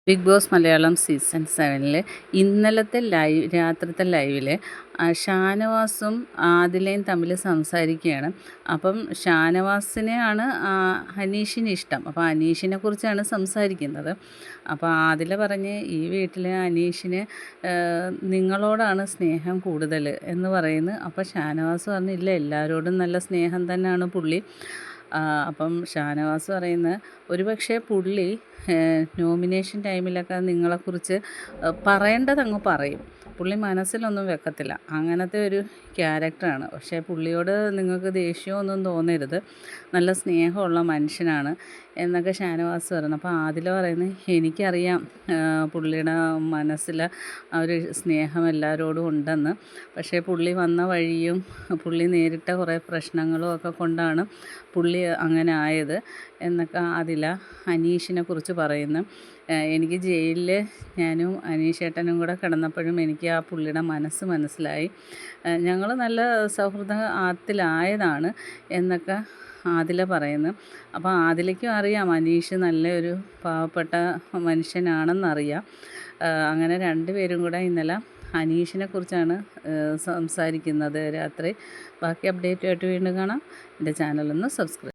Big boss Malayalam season 7 ഇന്നലത്തെ രാത്രിത്തെ ലൈവിൽ ഷാനവാസും ആദിലയും തമ്മിൽ സംസാരിക്കുകയാണ്. അപ്പം ഷാനവാസിനെയാണ് അനീഷിന് ഇഷ്ടം. അപ്പോൾ അനീഷിനെ കുറിച്ചാണ് സംസാരിക്കുന്നത്. അപ്പോൾ ആദില പറഞ്ഞ് ഈ വീട്ടിൽ അനീഷിന് നിങ്ങളോടാണ് സ്നേഹം കൂടുതൽ എന്ന് പറയുന്നു. അപ്പോൾ ഷാനവാസ് പറഞ്ഞു ഇല്ല, എല്ലാവരോടും നല്ല സ്നേഹം തന്നെയാണ് പുള്ളി. അപ്പം ഷാനവാസ് പറയുന്നത് ഒരുപക്ഷെ പുള്ളി നോമിനേഷൻ ടൈമിലൊക്കെ നിങ്ങളെക്കുറിച്ച് പറയേണ്ടതങ്ങ് പറയും. പുള്ളി മനസ്സിലൊന്നും വെക്കത്തില്ല. അങ്ങനത്തെ ഒരു ക്യാരക്ടറാണ്. പക്ഷേ പുള്ളിയോട് നിങ്ങൾക്ക് ദേഷ്യമൊന്നും തോന്നരുത്, നല്ല സ്നേഹമുള്ള മനുഷ്യനാണ് എന്നൊക്കെ ഷാനവാസ് പറഞ്ഞു. അപ്പോൾ ആദില പറയുന്നത് എനിക്കറിയാം പുള്ളിയുടെ മനസ്സിൽ ആ ഒരു സ്നേഹം എല്ലാവരോടും ഉണ്ടെന്ന്. പക്ഷേ പുള്ളി വന്ന വഴിയും പുള്ളി നേരിട്ട കുറേ പ്രശ്നങ്ങളും ഒക്കെ കൊണ്ടാണ് പുള്ളി അങ്ങനെ ആയത് എന്നൊക്കെ ആദില അനീഷിനെ കുറിച്ച് പറയുന്നു. എനിക്ക് ജയിലിൽ ഞാനും അനീഷേട്ടനും കൂടെ കിടന്നപ്പോഴും എനിക്ക് ആ പുള്ളിയുടെ മനസ്സ് മനസ്സിലായി. ഞങ്ങൾ നല്ല സൗഹൃദത്തിലായതാണ് എന്നൊക്കെ ആദില പറയുന്നു. അപ്പോൾ ആദിലയ്ക്കും അറിയാം അനീഷ് നല്ലൊരു പാവപ്പെട്ട മനുഷ്യനാണെന്നറിയാം. അങ്ങനെ രണ്ടുപേരും കൂടെ ഇന്നലെ അനീഷിനെ കുറിച്ചാണ് സംസാരിക്കുന്നത് രാത്രി. ബാക്കി അപ്ഡേറ്റുമായിട്ട് വീണ്ടും കാണാം. എൻ്റെ ചാനലൊന്ന് സബ്സ്ക്രൈബ്